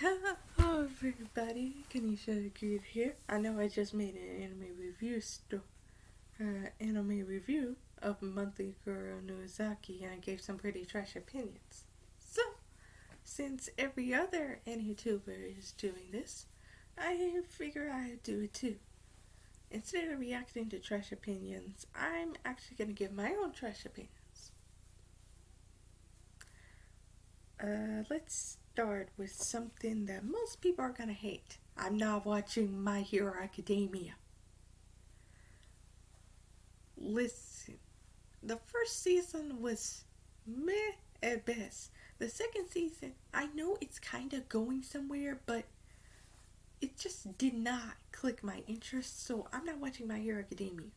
Hello everybody, Kanisha Good here. I know I just made an anime review of Monthly Girl Nozaki, and I gave some pretty trash opinions. So, since every other YouTuber is doing this, I figure I'd do it too. Instead of reacting to trash opinions, I'm actually going to give my own trash opinions. Let's start with something that most people are gonna hate. I'm not watching My Hero Academia. Listen, the first season was meh at best. The second season, I know it's kind of going somewhere, but it just did not click my interest, so I'm not watching My Hero Academia.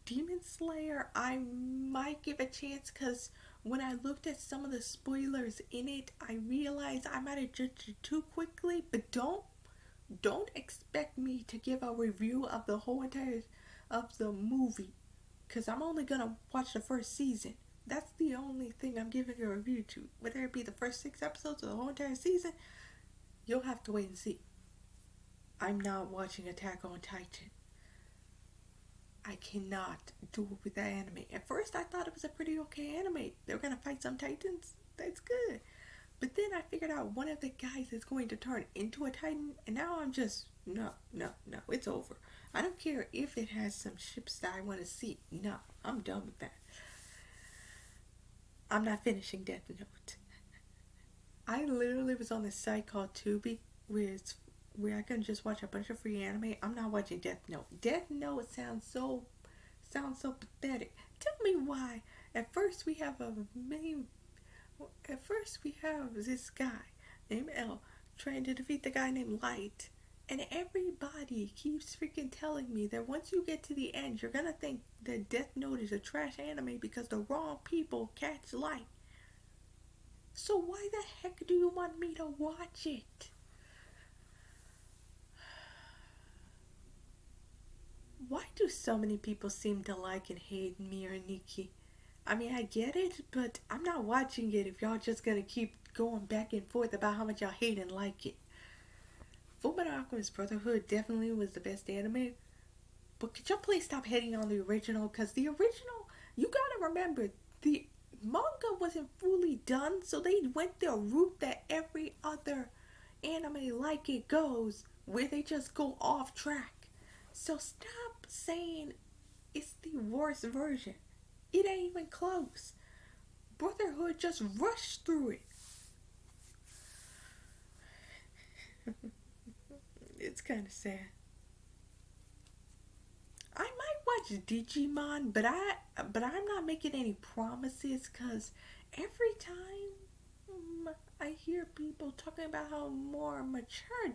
Demon Slayer, I might give a chance because when I looked at some of the spoilers in it, I realized I might have judged it too quickly. But don't expect me to give a review of the whole entire of the movie because I'm only gonna watch the first season. That's the only thing I'm giving a review to. Whether it be the first 6 episodes or the whole entire season, you'll have to wait and see. I'm not watching Attack on Titan. I cannot do it with that anime. At first, I thought it was a pretty okay anime. They were gonna fight some titans. That's good. But then I figured out one of the guys is going to turn into a titan, and now I'm just no, no, no. It's over. I don't care if it has some ships that I want to see. No, I'm done with that. I'm not finishing Death Note. I literally was on this site called Tubi, where I can just watch a bunch of free anime. I'm not watching Death Note. Death Note sounds so pathetic. Tell me why. At first we have a main. At first we have this guy named L trying to defeat the guy named Light, and everybody keeps freaking telling me that once you get to the end, you're gonna think that Death Note is a trash anime because the wrong people catch Light. So why the heck do you want me to watch it? Why do so many people seem to like and hate me or Nikki? I mean, I get it, but I'm not watching it if y'all just gonna keep going back and forth about how much y'all hate and like it. Fullmetal Alchemist Brotherhood definitely was the best anime, but could y'all please stop hating on the original? Because the original, you gotta remember, the manga wasn't fully done, so they went their route that every other anime like it goes, where they just go off track. So stop saying it's the worst version. It ain't even close. Brotherhood just rushed through it. It's kind of sad. I might watch Digimon, but I'm not making any promises because every time I hear people talking about how more mature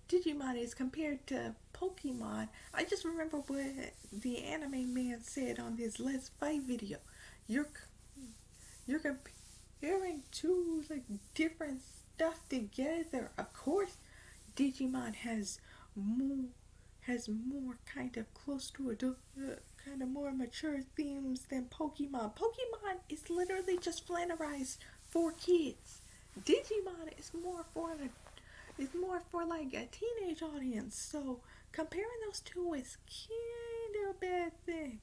Digimon is compared to Pokemon, I just remember what the anime man said on his Let's Fight video. You're you're comparing two like different stuff together. Of course, Digimon has more kind of close to adult, kind of more mature themes than Pokemon. Pokemon is literally just flannerized for kids. Digimon is more for like a teenage audience. So comparing those two is kind of a bad thing.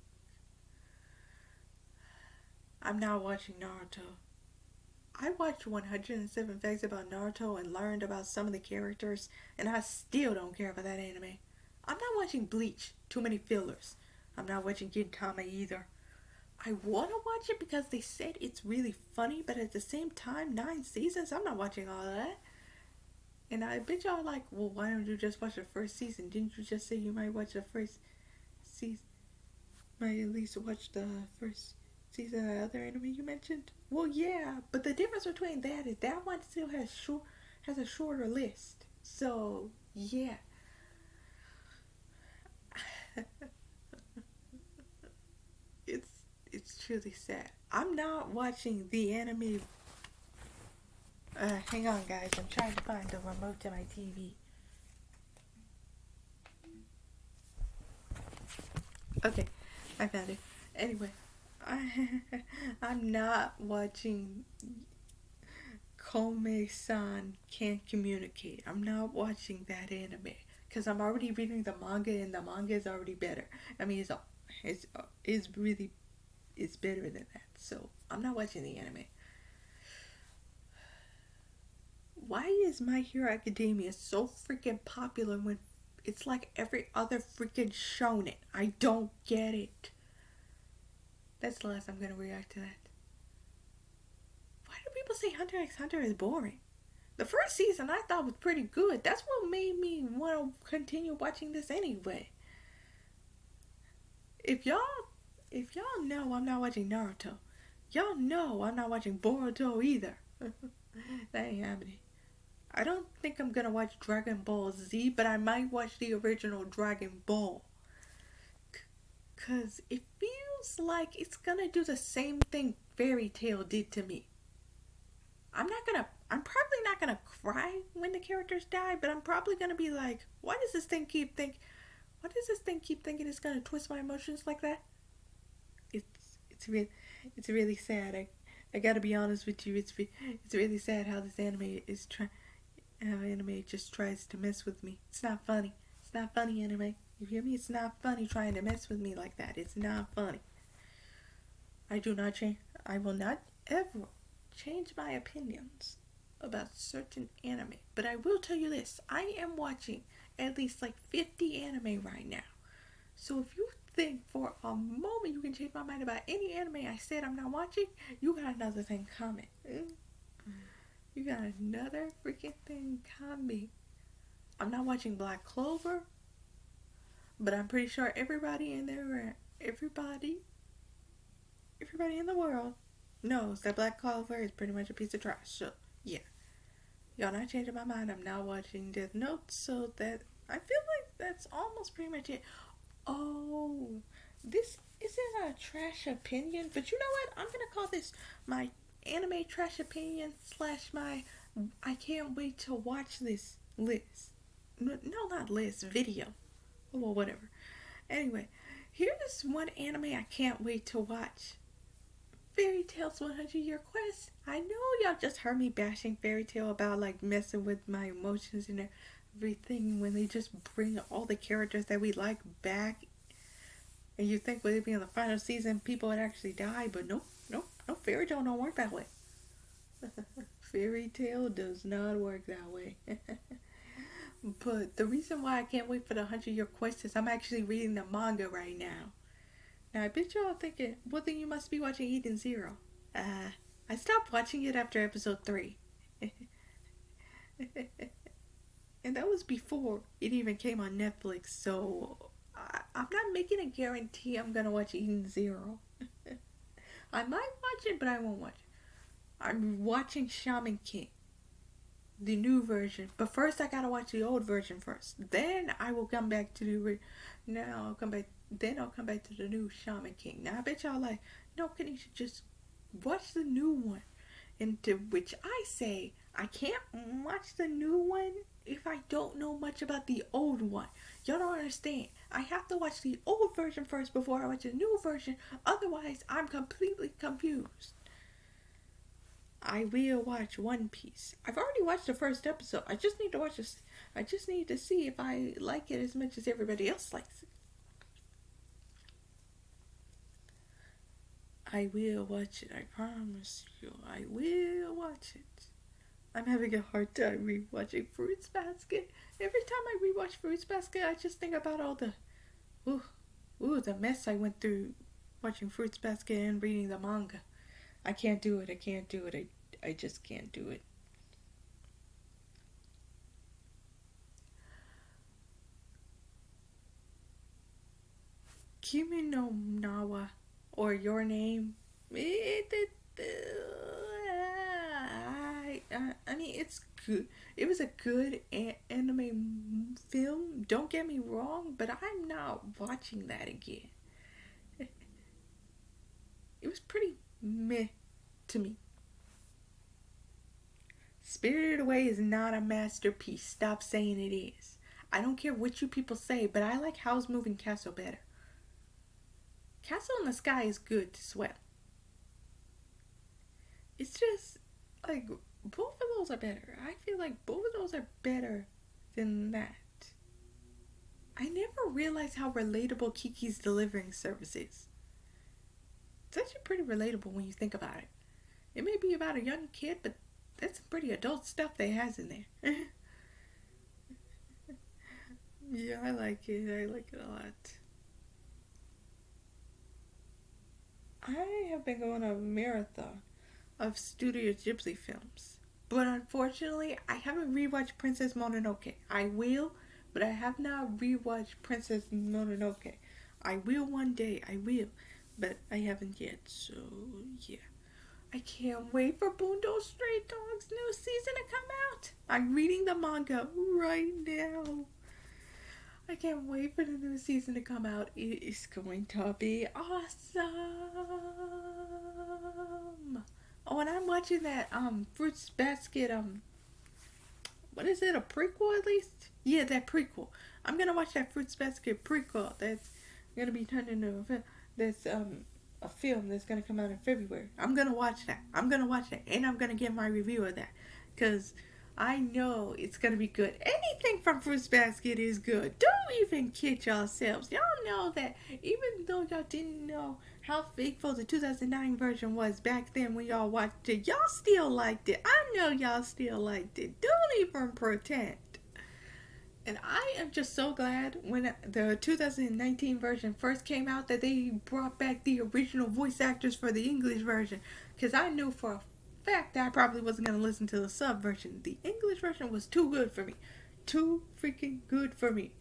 I'm not watching Naruto. I watched 107 Facts About Naruto and learned about some of the characters, and I still don't care about that anime. I'm not watching Bleach. Too many fillers. I'm not watching Gintama either. I want to watch it because they said it's really funny, but at the same time, 9 seasons, I'm not watching all of that. And I bet y'all like, well, why don't you just watch the first season? Didn't you just say you might watch the first season? Might at least watch the first season of the other anime you mentioned? Well, yeah, but the difference between that is that one still has a shorter list. So, yeah. it's it's truly sad. I'm not watching the anime. Hang on, guys. I'm trying to find the remote to my TV. Okay, I found it. Anyway, I'm not watching Kome-san can't communicate. I'm not watching that anime because I'm already reading the manga, and the manga is already better. I mean, it's really it's better than that. So I'm not watching the anime. Why is My Hero Academia so freaking popular when it's like every other freaking shonen? I don't get it. That's the last I'm gonna react to that. Why do people say Hunter x Hunter is boring? The first season I thought was pretty good. That's what made me want to continue watching this anyway. If y'all if y'all know I'm not watching Naruto, y'all know I'm not watching Boruto either. That ain't happening. I don't think I'm gonna watch Dragon Ball Z, but I might watch the original Dragon Ball. Cause it feels like it's gonna do the same thing Fairy Tail did to me. I'm probably not gonna cry when the characters die, but I'm probably gonna be like, why does this thing keep thinking it's gonna twist my emotions like that? It's really, it's really sad. I gotta be honest with you. It's really sad how this anime is trying. How anime just tries to mess with me. It's not funny. It's not funny, anime. You hear me? It's not funny trying to mess with me like that. It's not funny. I do not change. I will not ever change my opinions about certain anime. But I will tell you this. I am watching at least like 50 anime right now. So if you think for a moment you can change my mind about any anime I said I'm not watching, you got another thing coming. You got another freaking thing coming. I'm not watching Black Clover, but I'm pretty sure everybody in the world knows that Black Clover is pretty much a piece of trash. So yeah, y'all not changing my mind. I'm not watching Death Note, so that I feel like that's almost pretty much it. Oh, this isn't a trash opinion, but you know what? I'm gonna call this my anime trash opinion / my I can't wait to watch this list. No, not list, video. Well, whatever. Anyway, here's one anime I can't wait to watch. Fairy Tail's 100-Year Quest. I know y'all just heard me bashing Fairy Tail about like messing with my emotions and everything when they just bring all the characters that we like back. And you think with it being the final season, people would actually die, but nope. Fairy Tail don't work that way. Fairy Tail does not work that way. But the reason why I can't wait for the 100-Year Quest is I'm actually reading the manga right now. Now I bet y'all thinking, well then you must be watching Eden Zero. I stopped watching it after episode 3. And that was before it even came on Netflix, so I'm not making a guarantee I'm gonna watch Eden Zero. I might watch it, but I won't watch it. I'm watching Shaman King, the new version. But first, I gotta watch the old version first. Then I will come back to the. Now I'll come back. Then I'll come back to the new Shaman King. Now I bet y'all like, no, Kanisha, just watch the new one. And to which I say, I can't watch the new one if I don't know much about the old one. Y'all don't understand. I have to watch the old version first before I watch the new version. Otherwise, I'm completely confused. I will watch One Piece. I've already watched the first episode. I just need to watch this. I just need to see if I like it as much as everybody else likes it. I will watch it. I promise you. I will watch it. I'm having a hard time rewatching Fruits Basket. Every time I rewatch Fruits Basket, I just think about all the the mess I went through watching Fruits Basket and reading the manga. I can't do it. I just can't do it. Kimi no Nawa, or Your Name. I mean, it's good. It was a good anime film. Don't get me wrong, but I'm not watching that again. It was pretty meh to me. Spirited Away is not a masterpiece. Stop saying it is. I don't care what you people say, but I like Howl's Moving Castle better. Castle in the Sky is good as well. It's just like both those are better. I feel like both of those are better than that. I never realized how relatable Kiki's delivering service is. It's actually pretty relatable when you think about it. It may be about a young kid, but that's some pretty adult stuff they has in there. Yeah, I like it. I like it a lot. I have been going on a marathon of Studio Ghibli films. But unfortunately, I haven't rewatched Princess Mononoke. I will, but I have not rewatched Princess Mononoke. I will one day, I will, but I haven't yet, so yeah. I can't wait for Bungo Stray Dogs' new season to come out. I'm reading the manga right now. I can't wait for the new season to come out. It is going to be awesome. Oh, and I'm watching that Fruits Basket what is it, a prequel at least? Yeah, that prequel. I'm gonna watch that Fruits Basket prequel that's gonna be turned into a film. That's a film that's gonna come out in February. I'm gonna watch that. And I'm gonna give my review of that, cause I know it's gonna be good. Anything from Fruits Basket is good. Don't even kid yourselves. Y'all know that even though y'all didn't know how faithful the 2009 version was back then when y'all watched it, y'all still liked it. I know y'all still liked it. Don't even pretend. And I am just so glad when the 2019 version first came out that they brought back the original voice actors for the English version. Because I knew for a fact that I probably wasn't going to listen to the sub version. The English version was too good for me. Too freaking good for me.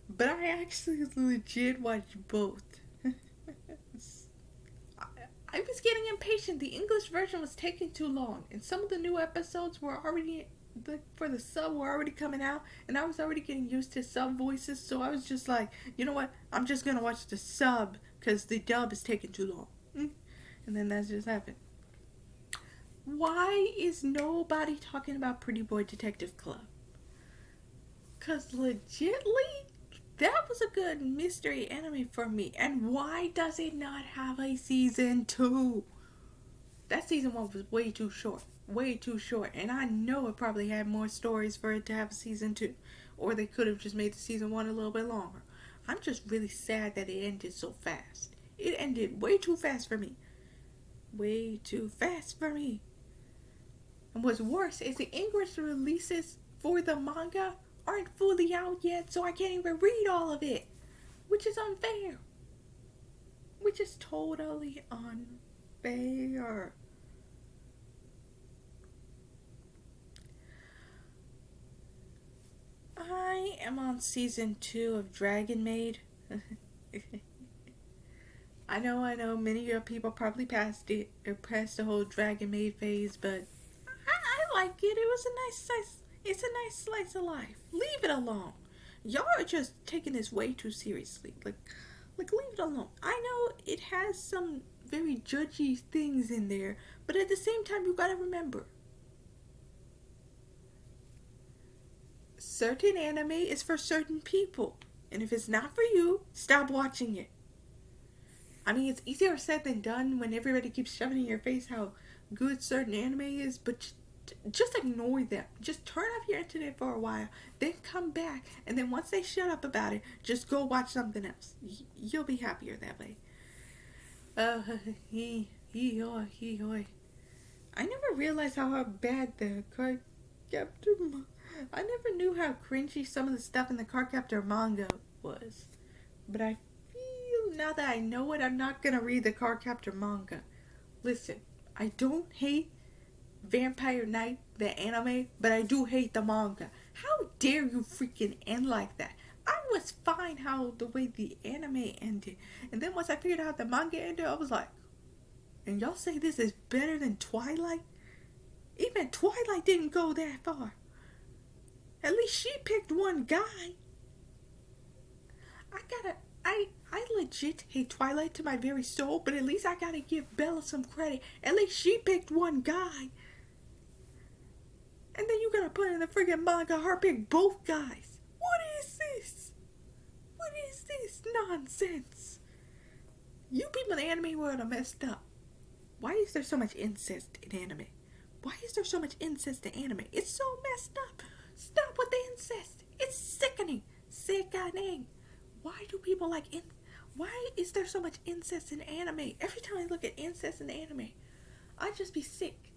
But I actually legit watched both. I was getting impatient. The English version was taking too long. And some of the new episodes were already, for the sub, were already coming out. And I was already getting used to sub voices. So I was just like, you know what? I'm just going to watch the sub because the dub is taking too long. And then that just happened. Why is nobody talking about Pretty Boy Detective Club? Because legitly, that was a good mystery anime for me. And why does it not have a season 2? That season 1 was way too short. Way too short. And I know it probably had more stories for it to have a season 2. Or they could have just made the season 1 a little bit longer. I'm just really sad that it ended so fast. It ended way too fast for me. Way too fast for me. And what's worse is the English releases for the manga aren't fully out yet, so I can't even read all of it. Which is unfair. Which is totally unfair. I am on season 2 of Dragon Maid. I know, many of people probably passed it, or passed the whole Dragon Maid phase, but I like it. It was a nice slice. It's a nice slice of life. Leave it alone. Y'all are just taking this way too seriously. Like leave it alone. I know it has some very judgy things in there, but at the same time, you gotta remember, certain anime is for certain people, and if it's not for you, stop watching it. I mean, it's easier said than done when everybody keeps shoving in your face how good certain anime is, but just ignore them. Just turn off your internet for a while, then come back, and then once they shut up about it, just go watch something else. You'll be happier that way. I never realized how bad the card captor. I never knew how cringy some of the stuff in the card captor manga was, but I feel now that I know it, I'm not gonna read the card captor manga. Listen, I don't hate Vampire Knight, the anime, but I do hate the manga. How dare you freaking end like that? I was fine how the way the anime ended, and then once I figured out the manga ended, I was like, and y'all say this is better than Twilight? Even Twilight didn't go that far. At least she picked one guy. I legit hate Twilight to my very soul, but at least I gotta give Bella some credit. At least she picked one guy. And then you gotta put in the friggin' manga her pick both guys. What is this? What is this nonsense? You people in the anime world are messed up. Why is there so much incest in anime? Why is there so much incest in anime? It's so messed up. Stop with the incest. It's sickening. Sickening. Why do people like Why is there so much incest in anime? Every time I look at incest in anime, I just be sick.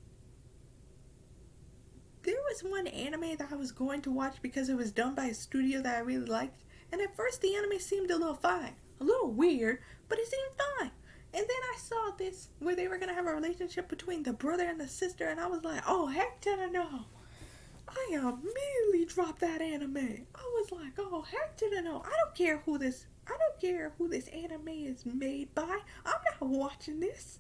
There was one anime that I was going to watch because it was done by a studio that I really liked, and at first the anime seemed a little fine. A little weird, but it seemed fine. And then I saw this where they were going to have a relationship between the brother and the sister, and I was like, oh, heck to the no. I immediately dropped that anime. I was like, oh, heck to the no. I don't care who this anime is made by. I'm not watching this.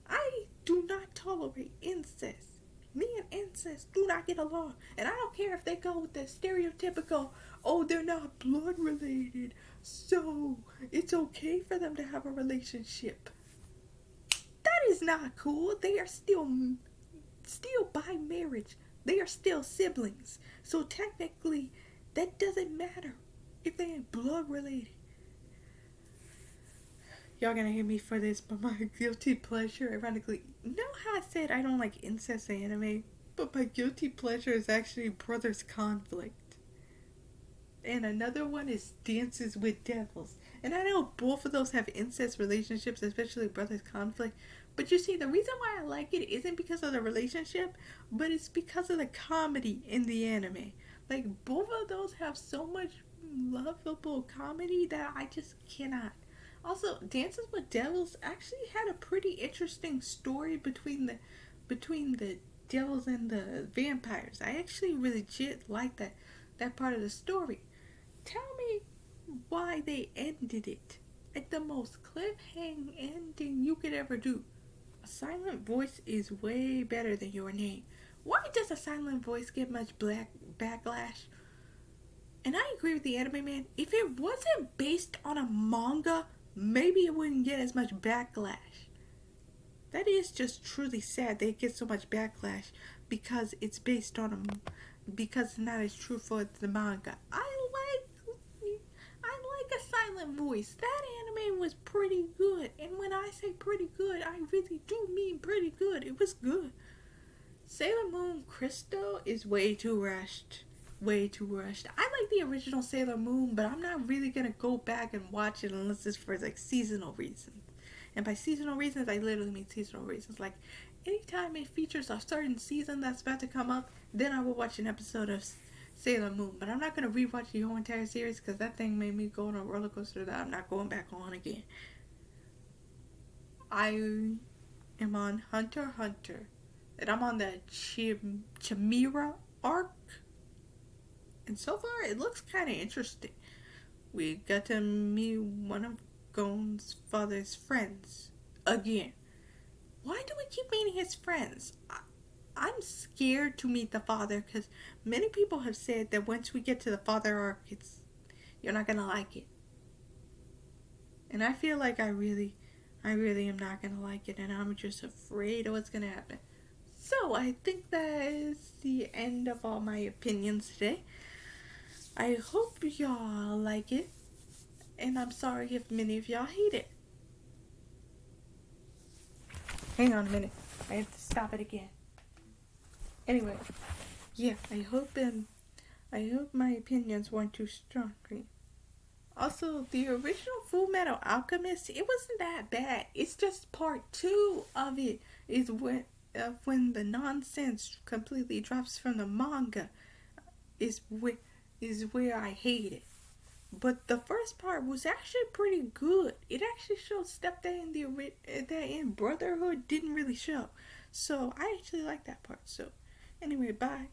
I do not tolerate incest. Me and incest do not get along. And I don't care if they go with the stereotypical, oh, they're not blood related, so it's okay for them to have a relationship. That is not cool. They are still by marriage. They are still siblings. So technically, that doesn't matter if they ain't blood related. Y'all gonna hate me for this, but my guilty pleasure, ironically, you know how I said I don't like incest anime? But my guilty pleasure is actually Brothers Conflict. And another one is Dances with Devils. And I know both of those have incest relationships, especially Brothers Conflict. But you see, the reason why I like it isn't because of the relationship, but it's because of the comedy in the anime. Like, both of those have so much lovable comedy that I just cannot. Also, Dances with Devils actually had a pretty interesting story between the devils and the vampires. I actually really legit like that part of the story. Tell me why they ended it at the most cliffhanging ending you could ever do. A silent voice is way better than your name. Why does a silent voice get much backlash? And I agree with the anime man. If it wasn't based on a manga, maybe it wouldn't get as much backlash. That is just truly sad they get so much backlash because it's based on because it's not as truthful as the manga. I like a silent voice. That anime was pretty good. And when I say pretty good, I really do mean pretty good. It was good. Sailor Moon Crystal is way too rushed. Way too rushed. I like the original Sailor Moon, but I'm not really gonna go back and watch it unless it's for like seasonal reasons. And by seasonal reasons, I literally mean seasonal reasons. Like, anytime it features a certain season that's about to come up, then I will watch an episode of Sailor Moon. But I'm not gonna rewatch the whole entire series because that thing made me go on a roller coaster that I'm not going back on again. I am on Hunter x Hunter, and I'm on the Chimera arc. And so far, it looks kind of interesting. We got to meet one of Gon's father's friends. Again. Why do we keep meeting his friends? I'm scared to meet the father because many people have said that once we get to the father arc, you're not going to like it. And I feel like I really am not going to like it, and I'm just afraid of what's going to happen. So, I think that is the end of all my opinions today. I hope y'all like it, and I'm sorry if many of y'all hate it. Hang on a minute, I have to stop it again. Anyway, yeah, I hope my opinions weren't too strong. Also, the original Full Metal Alchemist, it wasn't that bad. It's just part 2 of it is when the nonsense completely drops from the manga is where I hate it. But the first part was actually pretty good. It actually showed stuff that in Brotherhood didn't really show. So I actually like that part. So anyway, bye.